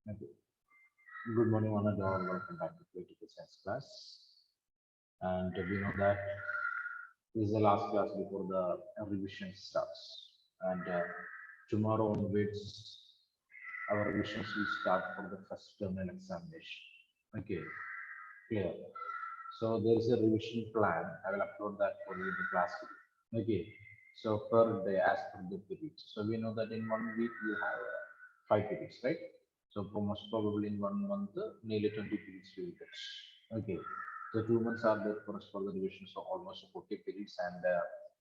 Okay. Good morning, one and all. Welcome back to Political Science class. And we know that this is the last class before the revision starts. And tomorrow onwards, our revisions will start for the first terminal examination. Okay, clear. So there is a revision plan. I will upload that for you in the class today. Okay. So per day as per the periods. So we know that in 1 week we have 5 periods, right? So most probably in 1 month, nearly 20 periods we will get. Okay. So 2 months are there for us for the revision. So almost 40 periods and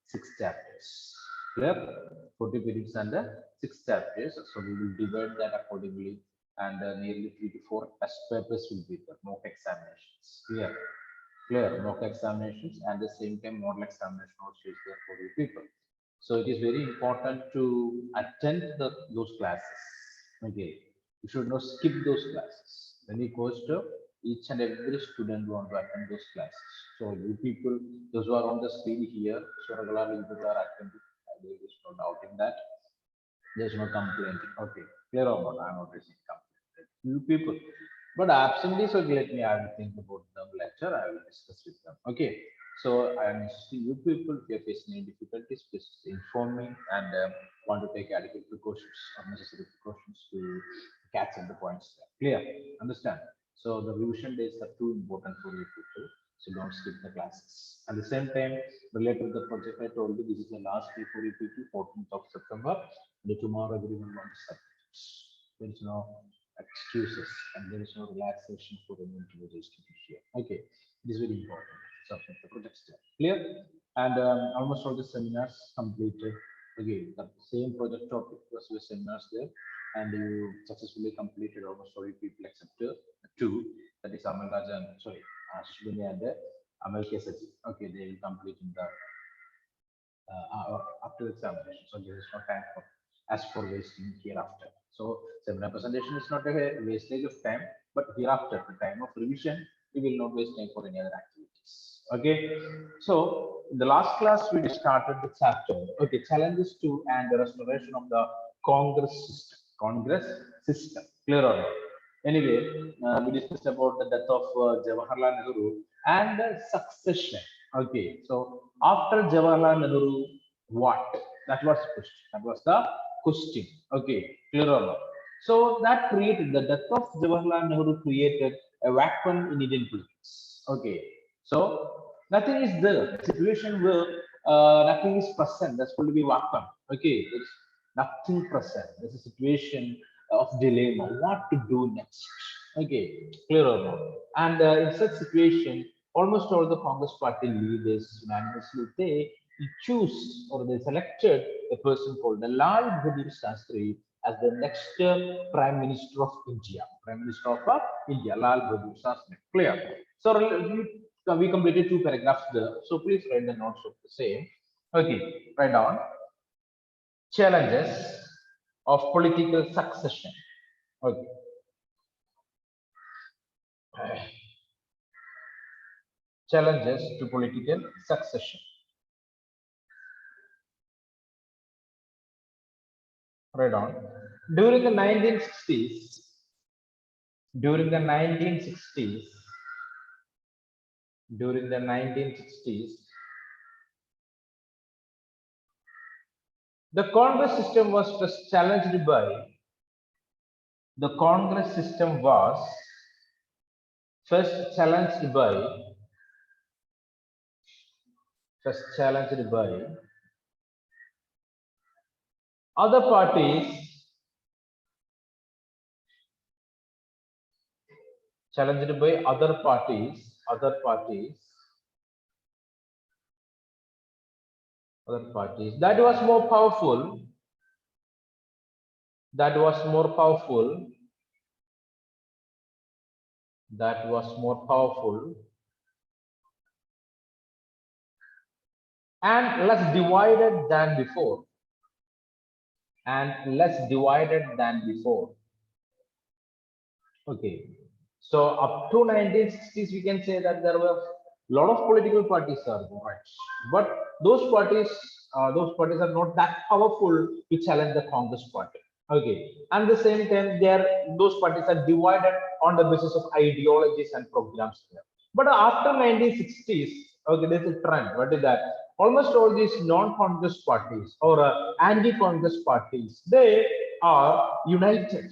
6 chapters. Clear? 40 periods and 6 chapters. So we will divide that accordingly, and nearly 3 to 4 test papers will be there, mock examinations. Clear mock examinations, and the same time model examination also is there for you people. So it is very important to attend those classes. Okay, you should not skip those classes. When you goes to each and every student want to attend those classes. So you people, those who are on the screen here, so regularly you are attending. There is no doubt in that. There's no complaint. Okay, clear or not? I'm not raising complaint. Few people, but absently, so let me. I will think about them later. I will discuss with them. Okay. So I am see you people. If you are facing any difficulties, please inform me, and want to take adequate precautions or necessary precautions to catch up the points there. Clear? Understand? So the revision days are too important for you people. So don't skip the classes. At the same time, related to the project I told you, this is the last day for you people, 14th of September. And tomorrow everyone wants subjects. There is no excuses and there is no relaxation for the individual student here. Okay, it is very important. Submit the project step. Clear? And almost all the seminars completed. Again, the same project topic was the seminars there, and you successfully completed almost all people except two. That is Amal Rajan, sorry, Ashwini and Amal Kesaji. Okay, they will complete in the after the examination. So there is no time for as for wasting hereafter. So seminar presentation is not a wastage of time, but hereafter, the time of revision, we will not waste time for any other activities. Okay. So in the last class, we started the chapter. Okay, challenges to and the restoration of the Congress system. Congress system. Clear or not? Anyway, we discussed about the death of Jawaharlal Nehru and succession. Okay, so after Jawaharlal Nehru, what? That was the question. That was the question. Okay, clear or not? So that created the death of Jawaharlal Nehru created a vacuum in Indian politics. Okay, so nothing is there. A situation where nothing is present. That's going to be vacuum. Okay, there's nothing present. There's a situation of dilemma. What to do next? Okay, clear or not? And in such situation, almost all the Congress party leaders unanimously they choose or they selected a person called Lal Bahadur Shastri as the next Prime Minister of India. Prime Minister of India, Lal Bahadur Shastri. Clear? So we completed 2 paragraphs there. So please write the notes of the same. Okay, write down challenges of political succession. Okay. Challenges to political succession. Right on. During the 1960s, during the 1960s, during the 1960s, the Congress system was first challenged by the Congress system was first challenged by other parties challenged by other parties that was more powerful that was more powerful and less divided than before Okay, so up to 1960s we can say that there were a lot of political parties are there, right? But those parties are not that powerful to challenge the Congress party. Okay, and the same time, those parties are divided on the basis of ideologies and programs there. But after 1960s, okay, there's a trend. What is that? Almost all these non-Congress parties or anti-Congress parties, they are united,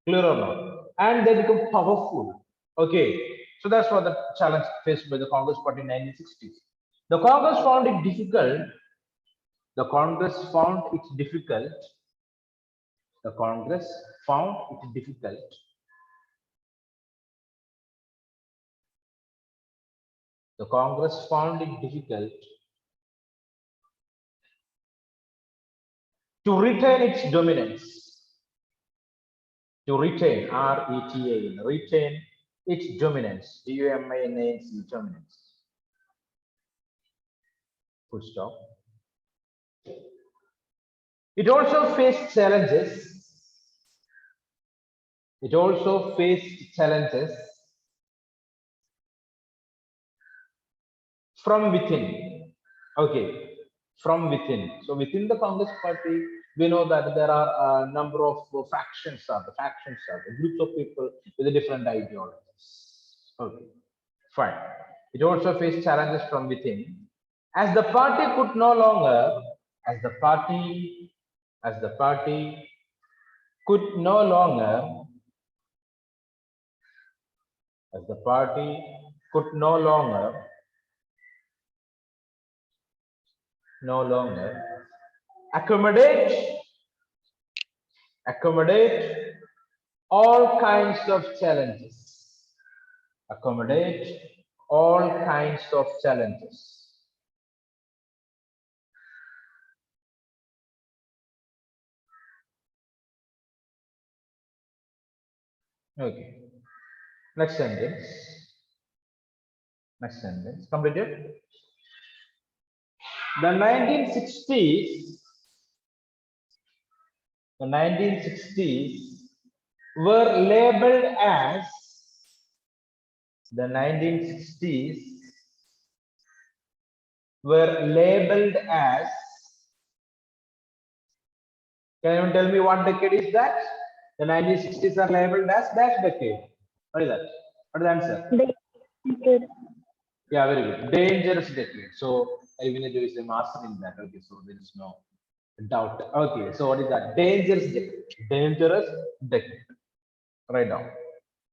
clear or not, and they become powerful. Okay, so that's what the challenge faced by the Congress party in 1960s. The Congress found it difficult. The Congress found it difficult the Congress found it difficult the Congress found it difficult to retain its dominance, to retain R-E-T-A-N, retain its dominance, D-U-M-I-N-A-N-C, dominance. Full stop. It also faced challenges. It also faced challenges from within. Okay, from within. So within the Congress party, we know that there are a number of factions, the groups of people with different ideologies. Okay, fine. It also faced challenges from within. As the party could no longer, as the party, as the party could no longer, as the party could no longer accommodate accommodate all kinds of challenges. Accommodate all kinds of challenges. Okay. Next sentence. Next sentence. Completed. The 1960s. The 1960s were labeled as the 1960s were labeled as. Can you tell me what decade is that? The 1960s are labeled as dash decade. What is that? What is the answer? Yeah, very good. Dangerous decade. So Elvinajo is a master in that. Okay, so there is no doubt. Okay, so what is that? Dangerous decade. Dangerous decade. Write down.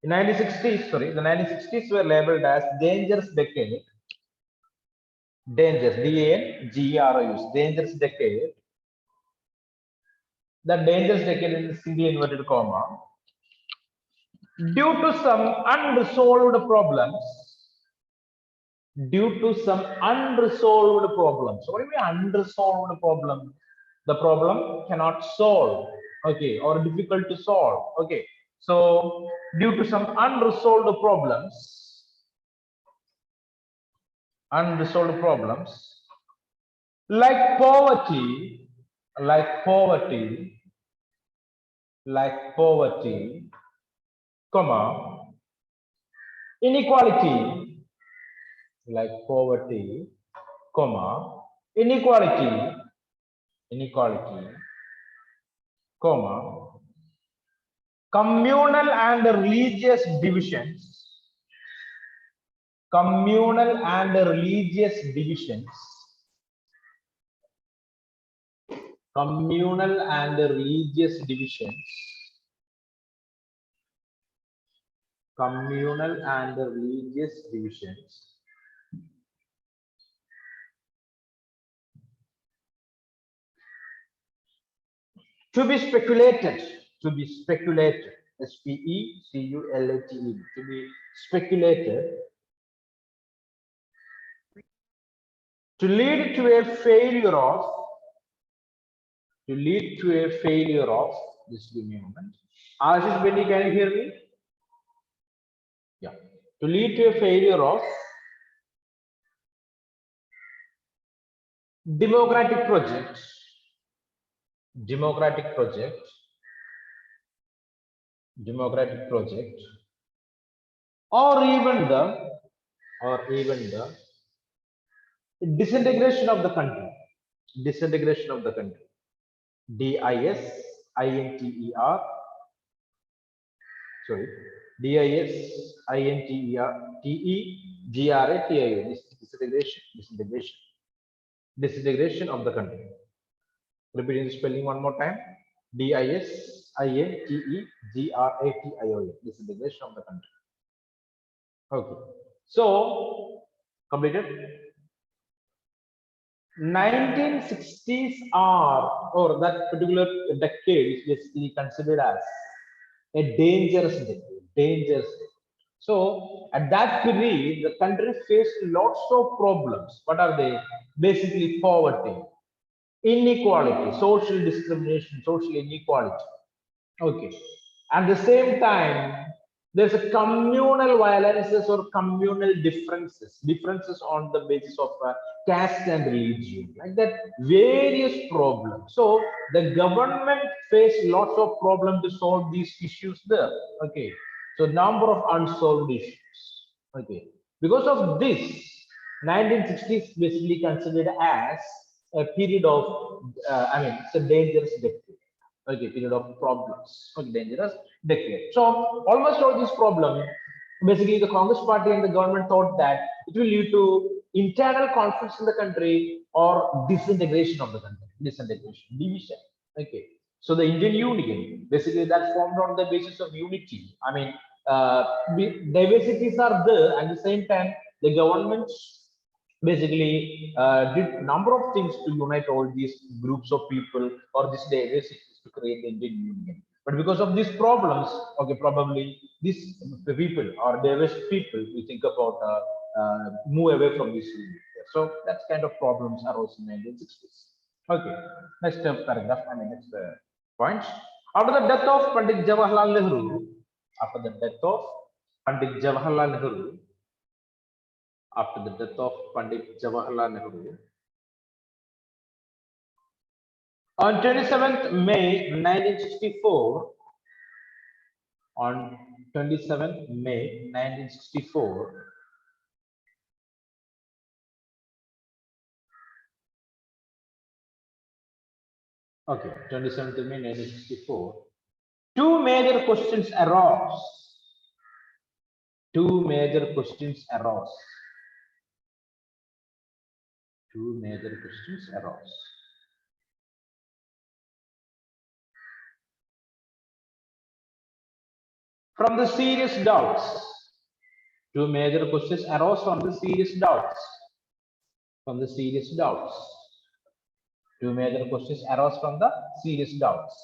In 1960s, sorry, the 1960s were labeled as dangerous decade. Dangerous, D-A-N-G-E-R-O-U, dangerous decade. The dangerous decade in single inverted comma. Due to some unresolved problems, due to some unresolved problems. So what do you mean unresolved problem? The problem cannot solve, okay, or difficult to solve, okay. So due to some unresolved problems like poverty, like poverty, like poverty, comma, inequality, like poverty, comma, inequality, comma, communal and religious divisions, communal and religious divisions, communal and religious divisions, communal and religious divisions to be speculated, to be speculated, S-P-E-C-U-L-A-T-E, to be speculated, to lead to a failure of, to lead to a failure of, just give me a moment. Ashish Benny, can you hear me? Yeah. To lead to a failure of democratic project, democratic project, democratic project, or even the disintegration of the country, disintegration of the country, DIS INTER, sorry, DISINTER disintegration of the country. Repeating the spelling one more time. DISINTEGRATION, disintegration of the country. Okay. So completed. 1960s are, or that particular decade is basically considered as a dangerous decade. Dangerous decade. So at that period, the country faced lots of problems. What are they? Basically poverty, inequality, social discrimination, social inequality. Okay. At the same time, there's a communal violences or communal differences on the basis of caste and religion, like that, various problems. So the government faced lots of problems to solve these issues there. Okay. So number of unsolved issues. Okay. Because of this, 1960s basically considered as a period of, it's a dangerous decade. Okay, period of problems. Okay, dangerous decade. So almost all these problems, basically the Congress party and the government thought that it will lead to internal conflicts in the country or disintegration of the country, division. Okay. So the Indian Union, basically that formed on the basis of unity. Diversities are there, at the same time the governments basically did number of things to unite all these groups of people or this diversities to create the Indian Union. But because of these problems, okay, probably these people or diverse people, we think about move away from this union. So that's kind of problems arose in 1960s. Okay, next paragraph. Next point. After the death of Pandit Jawaharlal Nehru, after the death of Pandit Jawaharlal Nehru, after the death of Pandit Jawaharlal Nehru, on 27th May 1964, on 27th May 1964, okay, 27th May 1964, two major questions arose. Two major questions arose. Two major questions arose. From the serious doubts. Two major questions arose from the serious doubts. From the serious doubts. Two major questions arose from the serious doubts.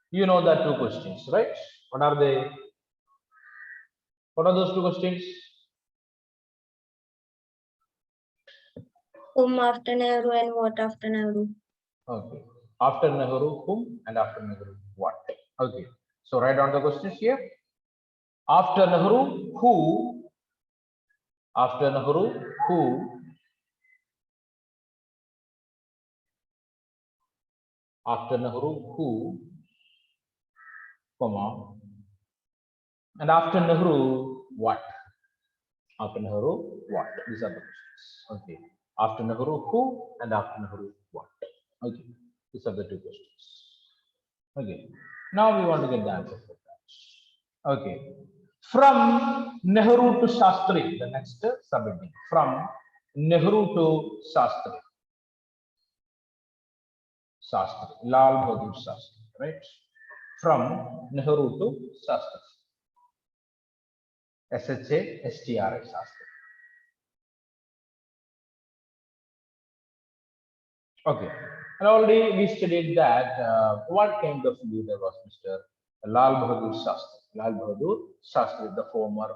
You know the two questions, right? What are they? What are those two questions? Whom after Nehru and what after Nehru? Okay. After Nehru, whom, and after Nehru, what? Okay. So write down the questions here. After Nehru, who? After Nehru, who? After Nehru, who? Comma. And after Nehru, what? After Nehru, what? These are the questions. Okay. After Nehru, who? And after Nehru, what? Okay. These are the two questions. Okay. Now we want to get the answer for that. Okay. From Nehru to Shastri, the next subheading. From Nehru to Shastri. Shastri. Lal Bahadur Shastri, right? From Nehru to Shastri. SHASTRI, Shastri. Okay, and already we studied that what kind of leader was Mr. Lal Bahadur Shastri. Lal Bahadur Shastri, the former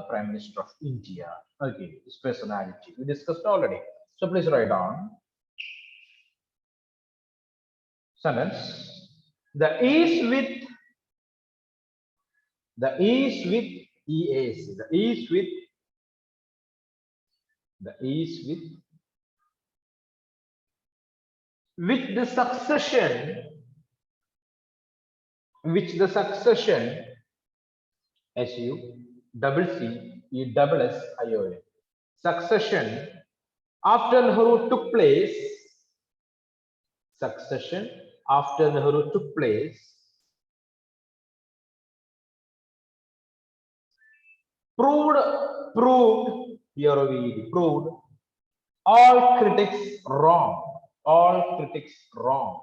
Prime Minister of India. Okay, his personality we discussed already. So please write down sentence. The east with EAC. The east with the succession succession after Nehru took place succession after Nehru took place proved proved all critics wrong. All critics wrong.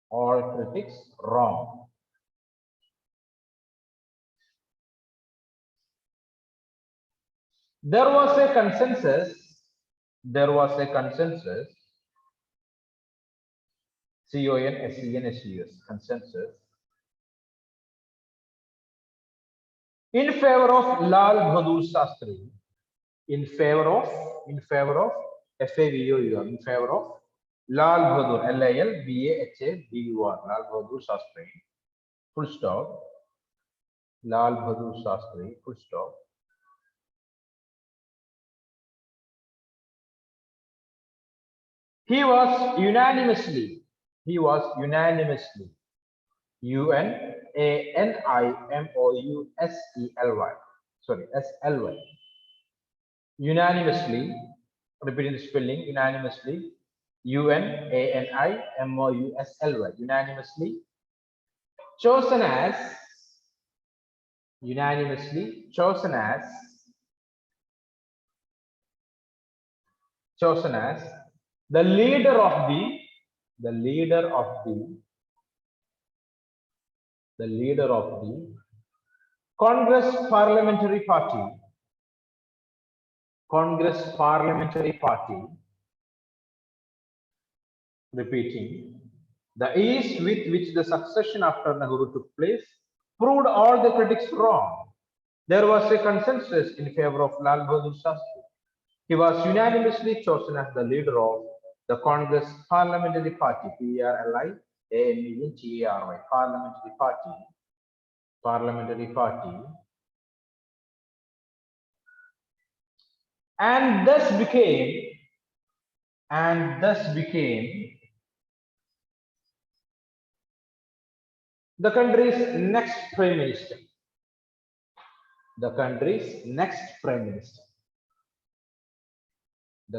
All critics wrong. There was a consensus. There was a consensus. CONSENSUS consensus in favor of Lal Bahadur Shastri. In favor of FAVOUR, in favor of Lal Bahadur, LALBAHADUR, Lal Bahadur Shastri, full stop. Lal Bahadur Shastri, full stop. He was unanimously, UNANIMOUSLY, sorry, SLY, unanimously, repeating the spelling, unanimously, UNANIMOUSLY, unanimously chosen as the leader of the Congress Parliamentary Party, repeating, the ease with which the succession after Nehru took place proved all the critics wrong. There was a consensus in favor of Lal Bahadur Shastri. He was unanimously chosen as the leader of the Congress Parliamentary Party, PRLIAMENTARY, Parliamentary Party, and thus became the country's next prime minister. The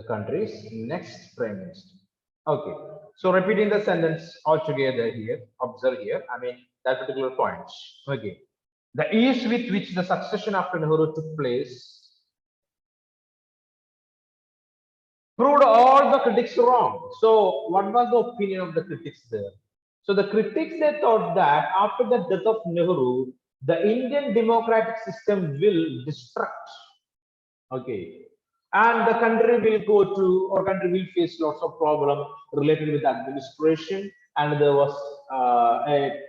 country's next prime minister. Okay, so repeating the sentence altogether here, observe here, I mean that particular point. Okay, the ease with which the succession after Nehru took place proved all the critics wrong. So what was the opinion of the critics there? So the critics, they thought that after the death of Nehru, the Indian democratic system will destruct. Okay, and the country will go to, or country will face lots of problems related with administration, and there was a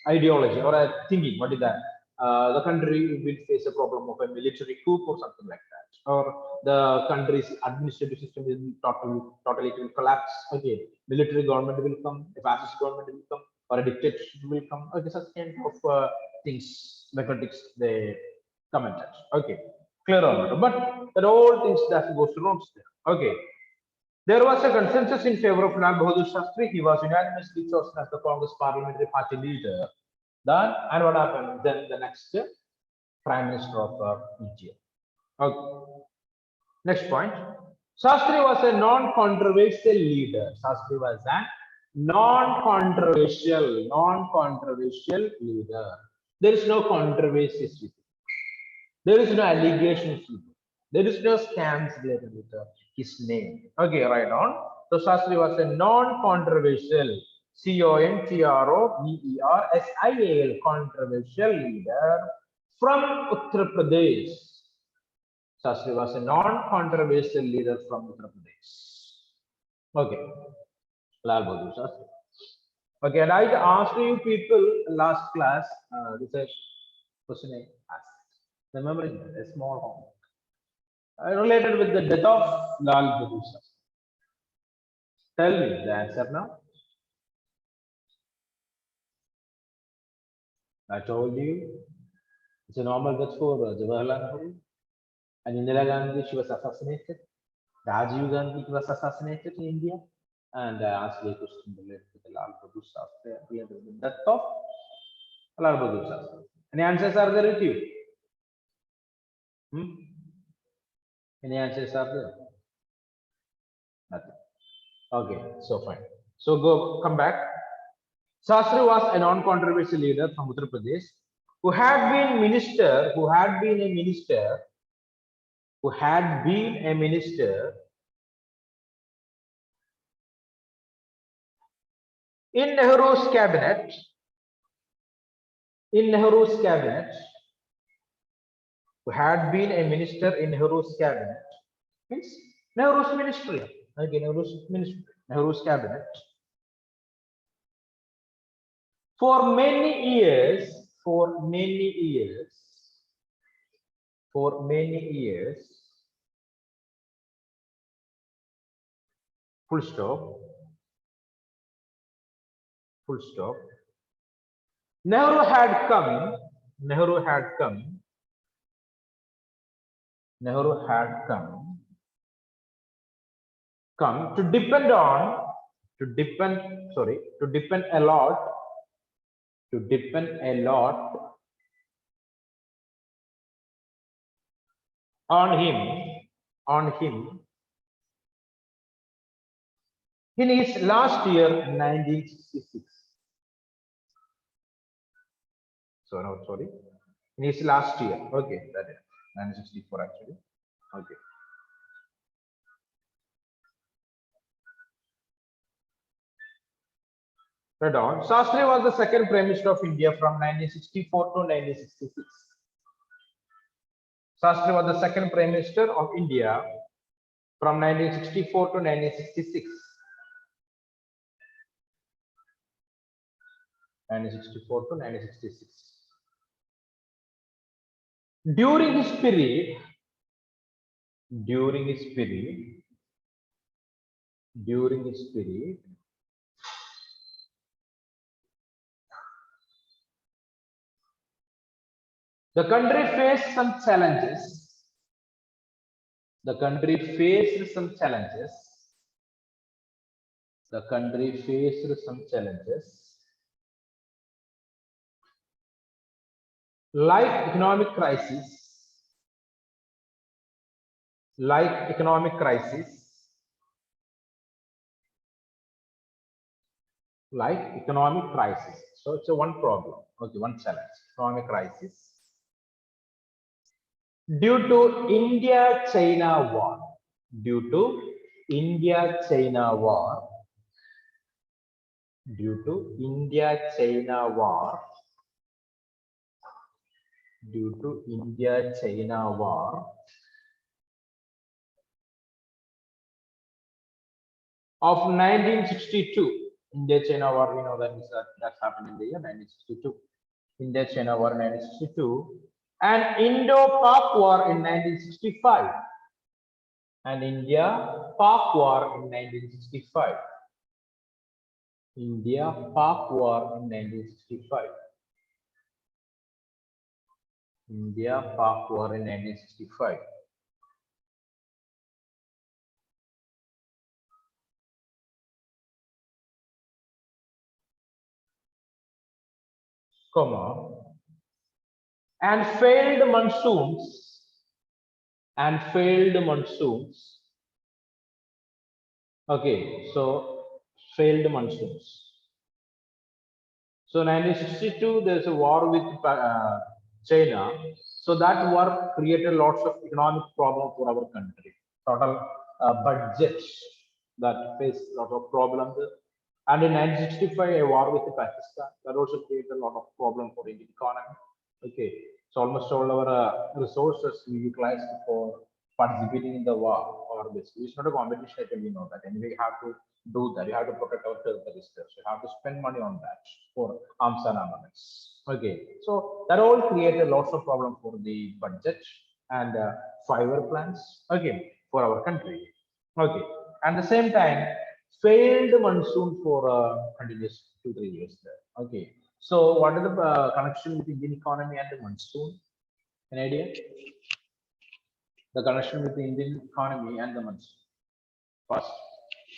ideology or a thinking. What is that? The country will face a problem of a military coup or something like that, or the country's administrative system will totally it will collapse. Okay, military government will come, a fascist government will come, or a dictatorship will come. Okay, such kind of things the critics they commented. Okay, clear or not? But that all things that goes wrong there. Okay. There was a consensus in favor of Lal Bahadur Shastri. He was unanimously chosen as the Congress Parliamentary Party leader. Then, and what happened? Then the next Prime Minister of India. Okay. Next point. Shastri was a non-controversial leader. Shastri was a non-controversial leader. There is no controversies with it. There is no allegations with it. There is no scams related with his name. Okay, right on. So Shastri was a non-controversial, CONTROVERSIAL, controversial leader from Uttar Pradesh. Shastri was a non-controversial leader from Uttar Pradesh. Okay, Lal Bahadur Shastri. Okay, and I asked you people last class, this is question I asked. Remembering a small homework related with the death of Lal Bahadur Shastri. Tell me the answer now. I told you it's a normal death for Jawaharlal Nehru, and Indira Gandhi, she was assassinated. Rajiv Gandhi was assassinated in India, and I asked you a question related to the Lal Bahadur Shastri, related to the death of Lal Bahadur Shastri. Any answers are there with you? Any answers are there? Nothing. Okay, so fine. So come back. Sastri was a non-controversial leader from Uttar Pradesh who had been minister, who had been a minister in Nehru's cabinet, in Nehru's cabinet, who had been a minister in Nehru's cabinet, means Nehru's ministry, okay, Nehru's ministry, Nehru's cabinet, for many years, for many years, for many years, full stop, full stop. Nehru had come, Nehru had come, Nehru had come to depend on, to depend a lot, to depend a lot on him in his last year, 1966. So no, sorry, in his last year. Okay, that is 1964 actually. Okay. Right on. Shastri was the second Prime Minister of India from 1964 to 1966. Shastri was the second Prime Minister of India from 1964 to 1966. 1964 to 1966. During his period, during his period, during his period, the country faced some challenges. The country faced some challenges. The country faced some challenges like economic crisis, like economic crisis, like economic crisis. So it's a one problem. Okay, one challenge. Economic crisis due to India-China war. Due to India-China war. Due to India-China war. Due to India-China war of 1962. India-China war, we know that happened in the year 1962. India-China war in 1962 and Indo-Pak war in 1965. And India-Pak war in 1965. India-Pak war in 1965. India-Pak war in 1965. Comma. And failed monsoons. And failed monsoons. Okay, so failed monsoons. So 1962, there's a war with China. So that war created lots of economic problem for our country. Total budget that faced a lot of problems. And in 1965, a war with Pakistan that also created a lot of problem for Indian economy. Okay, so almost all our resources we utilized for participating in the war or this. It's not a competition, I tell you know that. Anyway, you have to do that. You have to protect our territories. So you have to spend money on that for arms and armaments. Okay, so that all created lots of problem for the budget and fiber plants. Okay, for our country. Okay, and the same time failed monsoon for continuous 2-3 years there. Okay, so what is the connection with Indian economy and the monsoon? An idea? The connection with the Indian economy and the monsoon. First.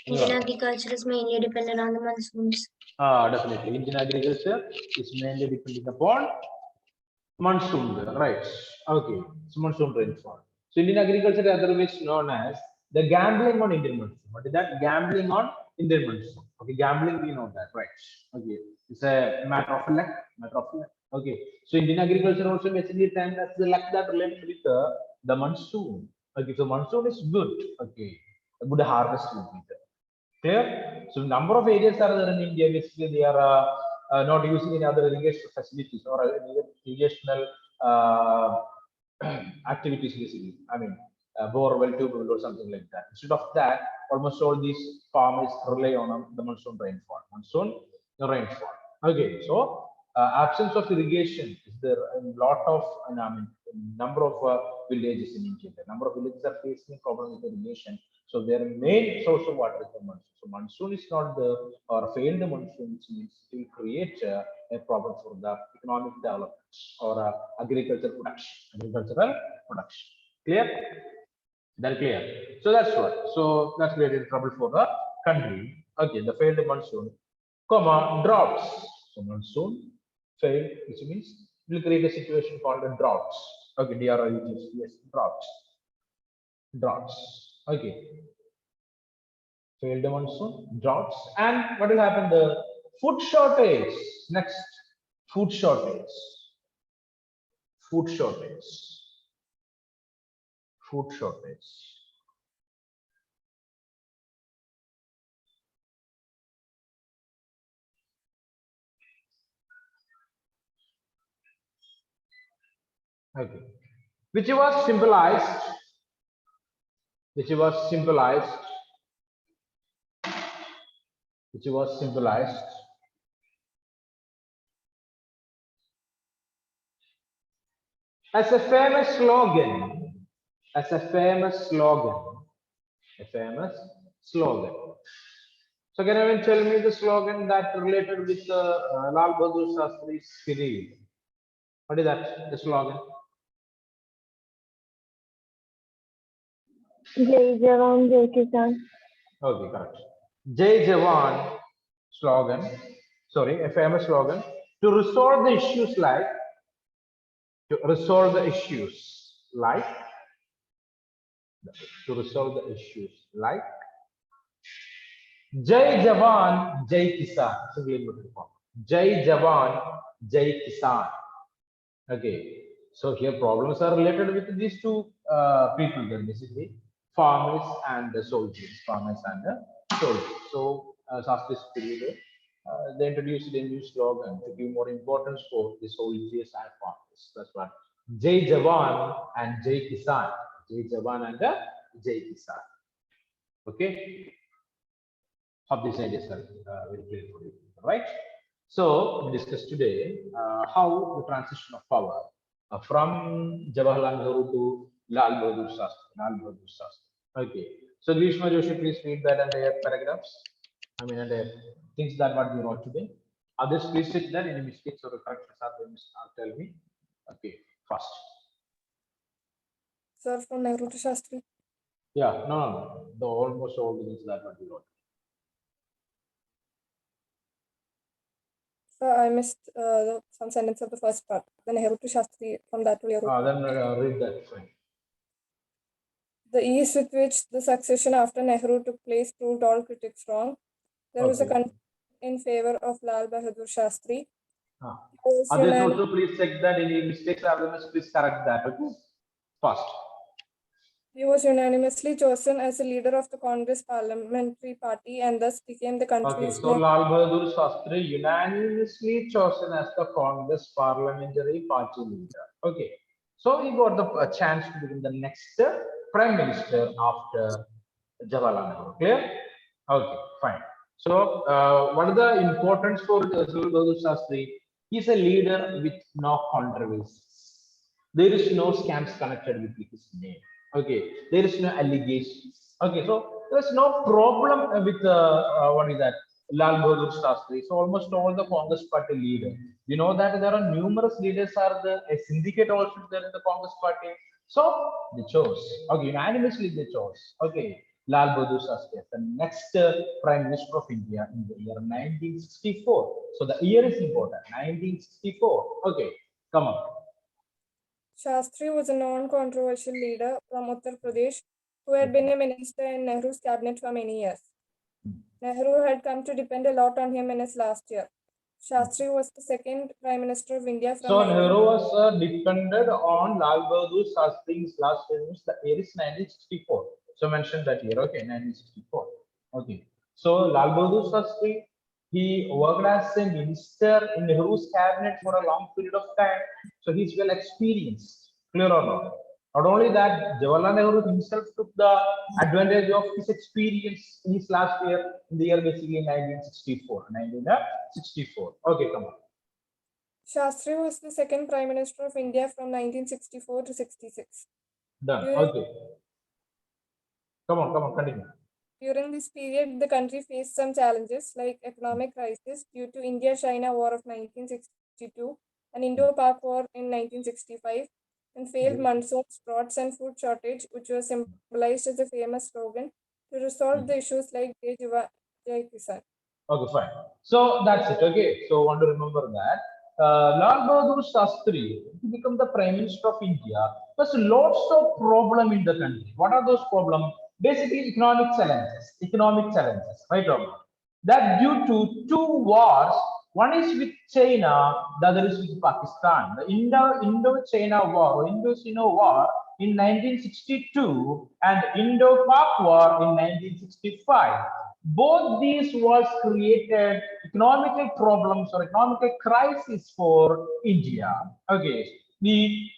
Indian agriculture is mainly dependent on the monsoons. Definitely. Indian agriculture is mainly depending upon monsoon, right? Okay, it's monsoon rainfall. So Indian agriculture, otherwise known as the gambling on Indian monsoon. What is that? Gambling on Indian monsoon. Okay, gambling we know that, right? Okay, it's a matter of luck, matter of luck. Okay, so Indian agriculture also basically termed as the luck that related with the monsoon. Okay, so monsoon is good. Okay, a good harvest will be there. Clear? So number of areas are there in India. Basically, they are not using any other irrigation facilities or any irrigational activities. Basically, I mean, borewell, tube or something like that. Instead of that, almost all these farmers rely on the monsoon rainfall. Monsoon rainfall. Okay, so absence of irrigation is there a lot of, I mean, number of villages in India. The number of villages are facing problem with irrigation. So their main source of water is the monsoon. So monsoon is not the or failed monsoon means it will create a problem for the economic development or agricultural production. Agricultural production. Clear? That clear. So that's what. So that's created trouble for the country. Okay, the failed monsoon, comma droughts. So monsoon failed, which means it will create a situation called a droughts. Okay, DROUGs. Yes, droughts. Droughts. Okay, failed monsoon, droughts, and what will happen? The food shortage. Next, food shortage. Food shortage. Food shortage. Okay, which was symbolized. Which was symbolized. Which was symbolized as a famous slogan. As a famous slogan. A famous slogan. So can anyone tell me the slogan that related with Lal Bahadur Shastri's period? What is that? The slogan? Jai Jawan, Jai Kisan. Okay, correct. Jai Jawan slogan. Sorry, a famous slogan to resolve the issues like like to resolve the issues like Jai Jawan, Jai Kisan. Simply inverted form. Jai Jawan, Jai Kisan. Okay. So here problems are related with these two people, then basically farmers and the soldiers. Farmers and the soldiers. So Shastri's period, they introduced a new slogan to give more importance for the soldiers and farmers. That's what Jai Jawan and Jai Kisan. Jai Jawan and Jai Kisan. Okay. Hope these ideas are very clear for you, right? So we discussed today how the transition of power from Jawaharlal Nehru to Lal Bahadur Shastri. Lal Bahadur Shastri. Okay. So Grishma Joshi, please read that entire paragraphs. I mean, entire things that what we wrote today. Others, please sit there. Any mistakes or corrections are there, tell me. Okay, first. Sir, from Nehru to Shastri. Yeah, no. The almost all the things that what we wrote. Sir, I missed some sentence of the first part. The Nehru to Shastri, from that to Nehru. Then read that. Fine. The ease with which the succession after Nehru took place proved all critics wrong. There was a consensus in favor of Lal Bahadur Shastri. Others also please check that any mistakes are there, please correct that. Okay? First. He was unanimously chosen as the leader of the Congress parliamentary party and thus became the country's. Okay, so Lal Bahadur Shastri unanimously chosen as the Congress parliamentary party leader. Okay, so he got the chance to become the next prime minister after Jawaharlal Nehru. Clear? Okay, fine. So, what are the importance for Lal Bahadur Shastri? He's a leader with no controversies. There is no scams connected with his name. Okay, there is no allegations. Okay, so there's no problem with what is that? Lal Bahadur Shastri. So almost all the Congress party leaders. You know that there are numerous leaders are there. A syndicate also there in the Congress party. So they chose. Okay, unanimously they chose. Okay, Lal Bahadur Shastri as the next Prime Minister of India in the year 1964. So the year is important. 1964. Okay, come on. Shastri was a non-controversial leader from Uttar Pradesh who had been a minister in Nehru's cabinet for many years. Nehru had come to depend a lot on him in his last year. Shastri was the second Prime Minister of India from So 19... Nehru was depended on Lal Bahadur Shastri's last year, means the year is 1964. So mention that year, okay, 1964. Okay. So Lal Bahadur Shastri, he worked as a minister in Nehru's cabinet for a long period of time. So he's well experienced, clear or not? Not only that, Jawaharlal Nehru himself took the advantage of his experience in his last year, in the year basically 1964. 1964. Okay, come on. Shastri was the second Prime Minister of India from 1964 to 66. Done. During, Okay. Come on, continue. during this period, the country faced some challenges like economic crisis due to India-China War of 1962 and Indo-Pak War in 1965, and failed monsoons, droughts, and food shortage, which was symbolized as a famous slogan to resolve the issues like Jai Jawan, Jai Kisan. Okay, fine. So that's it. Okay. So want to remember that Lal Bahadur Shastri to become the Prime Minister of India. There's lots of problem in the country. What are those problems? Basically, economic challenges. Economic challenges, right? Or not? That due to two wars. One is with China, the other is with Pakistan. The Indo-China War, Indo-Sino War in 1962 and Indo-Pak War in 1965. Both these wars created economical problems or economical crisis for India. Okay, we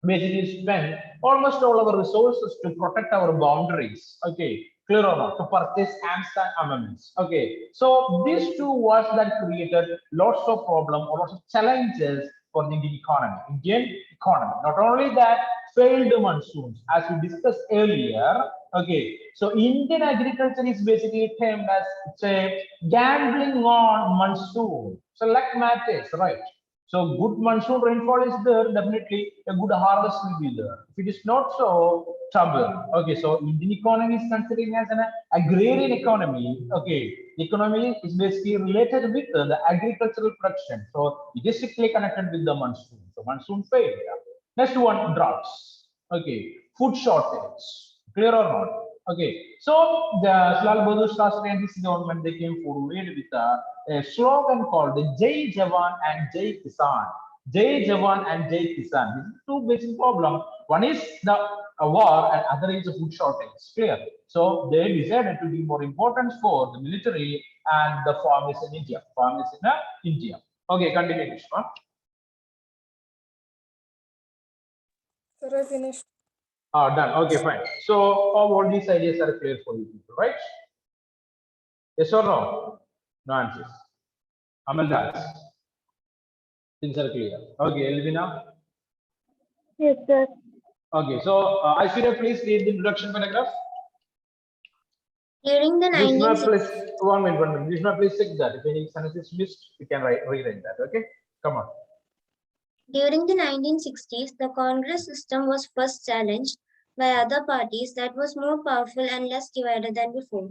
basically spend almost all our resources to protect our boundaries. Okay, clear or not? To purchase arms and armaments. Okay, so these two wars that created lots of problems or lots of challenges for the Indian economy. Not only that, failed monsoons, as we discussed earlier. Okay, so Indian agriculture is basically termed as, say, gambling on monsoon. So luck matters, right? So good monsoon rainfall is there, definitely a good harvest will be there. If it is not so, trouble. Okay, so Indian economy is considering as an agrarian economy. Okay, the economy is basically related with the agricultural production. So it is strictly connected with the monsoon. So monsoon failed. Next one, droughts. Okay, food shortage. Clear or not? Okay, so the Lal Bahadur Shastri and his government, they came forward with a slogan called the Jai Jawan and Jai Kisan. Jai Jawan and Jai Kisan. These are two basic problems. One is the war and other is the food shortage. Clear. So they decided to give more importance for the military and the farmers in India. Farmers in India. Okay, continue, Vishwa. So I finished. Done. Okay, fine. So all these ideas are clear for you people, right? Yes or no? No answers. Amal Das. Things are clear. Okay, Elvina. Yes, sir. Okay, so Aishwarya, please read the introduction paragraph. During the Vishma, 1960s, please, 1 minute. Vishma, please check that. If any sentence is missed, we can rewrite that. Okay, come on. During the 1960s, the Congress system was first challenged by other parties that was more powerful and less divided than before.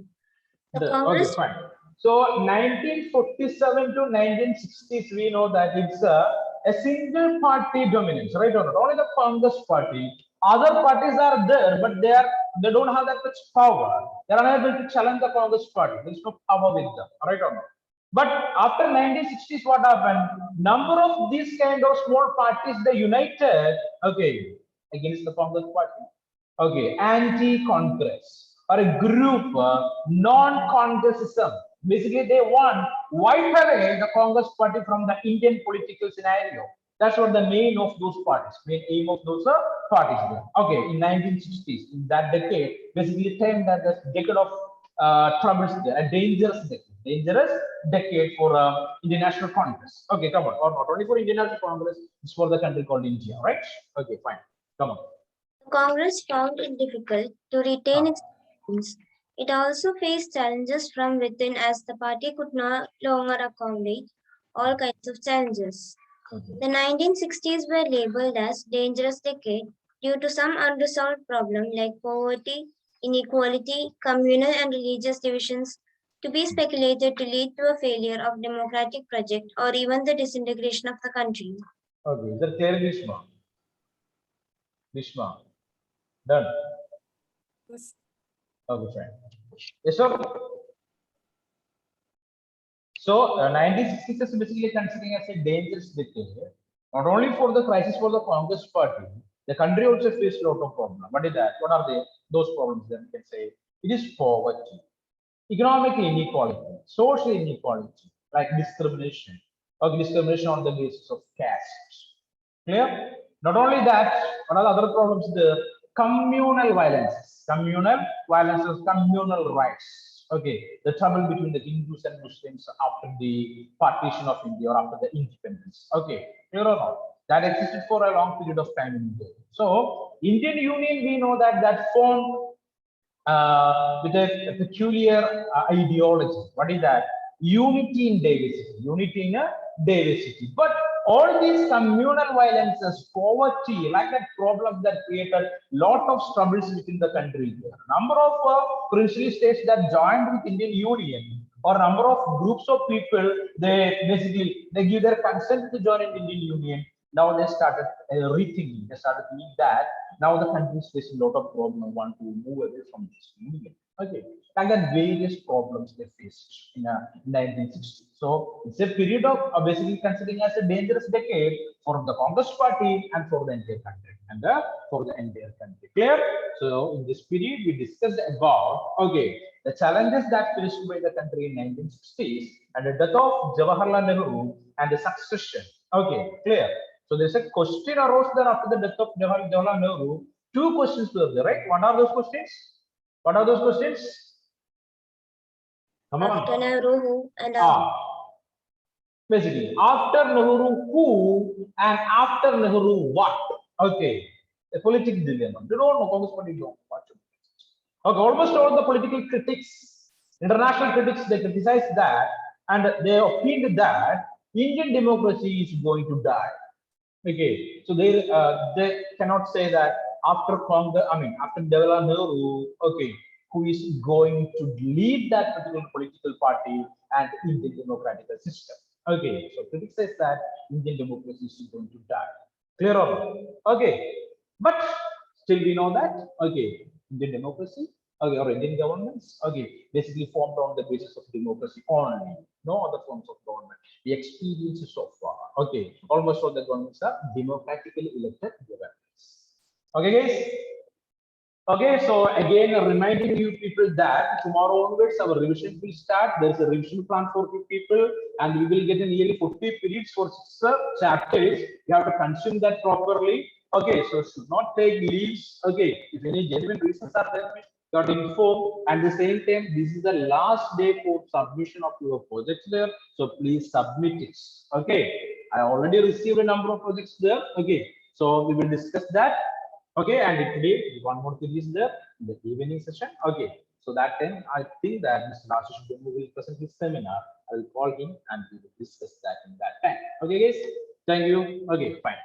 The Okay, Congress fine. So 1947 to 1960s, we know that it's a single party dominance, right? Or not? Only the Congress party. Other parties are there, but they don't have that much power. They are unable to challenge the Congress party. There is no power with them, right or not? But after 1960s, what happened? Number of these kind of small parties they united, okay, against the Congress party. Okay, anti-Congress or a group non-Congressism. Basically, they want wipe away the Congress party from the Indian political scenario. That's what the main of those parties, main aim of those parties were. Okay, in 1960s, in that decade, basically termed that the decade of troubles, a dangerous decade for Indian National Congress. Okay, come on, or not only for Indian National Congress, it's for the country called India, right? Okay, fine, come on. Congress found it difficult to retain its influence. It also faced challenges from within as the party could no longer accommodate all kinds of challenges. Okay. The 1960s were labeled as dangerous decade due to some unresolved problems like poverty, inequality, communal and religious divisions to be speculated to lead to a failure of democratic project or even the disintegration of the country. Okay, is that clear, Vishma? Vishma, done. Yes. Okay, fine. Yes, sir. So 1960s is basically considering as a dangerous decade, not only for the crisis for the Congress party, the country also faced a lot of problems. What is that? What are they? Those problems that we can say? It is poverty, economic inequality, social inequality, like discrimination, or discrimination on the basis of caste. Clear? Not only that, what are the other problems? The communal violences, communal rights. Okay, the trouble between the Hindus and Muslims after the partition of India or after the independence. Okay, clear or not? That existed for a long period of time in India. So, Indian Union, we know that formed with a peculiar ideology. What is that? Unity in diversity. Unity in a diversity. But all these communal violences, poverty, like that problems that created lot of troubles within the country. Number of princely states that joined with Indian Union, or number of groups of people, they give their consent to join in Indian Union. Now they started rethinking. They started thinking that now the country is facing a lot of problems, want to move away from this union. Okay, like that various problems they faced in 1960s. So it's a period of basically considering as a dangerous decade for the Congress party and for the entire country for the entire country. Clear? So in this period we discussed about the challenges that faced by the country in 1960s and the death of Jawaharlal Nehru and the succession. Okay, clear. So there's a question arose there after the death of Jawaharlal Nehru. Two questions were there, right? What are those questions? What are those questions? Come on. After Nehru, who and basically, after Nehru, who and after Nehru, what? Okay, a political dilemma. You don't know Congress Party don't watch it. Okay, almost all the political critics, international critics, they criticize that and they opined that Indian democracy is going to die. Okay, so they cannot say that after Congress, I mean after Jawaharlal Nehru, okay, who is going to lead that particular political party and Indian democratic system. Okay, so critics says that Indian democracy is going to die. Clear or not? Okay, but still we know that Indian democracy, or Indian governments, basically formed on the basis of democracy only, no other forms of government. The experience so far, almost all the governments are democratically elected governments. Okay, guys. Okay, so again, reminding you people that tomorrow onwards our revision will start. There is a revision plan for you people, and we will get nearly 40 periods for 6 chapters. You have to consume that properly. Okay, so should not take leaves. Okay, if any genuine reasons are there, got informed. And the same time, this is the last day for submission of your projects there. So please submit it. Okay, I already received a number of projects there. Okay, so we will discuss that. Okay, and today one more thing is there in the evening session. Okay, so that time I think that Mr. Raju will present his seminar. I will call him and we will discuss that in that time. Okay, guys. Thank you. Okay, fine.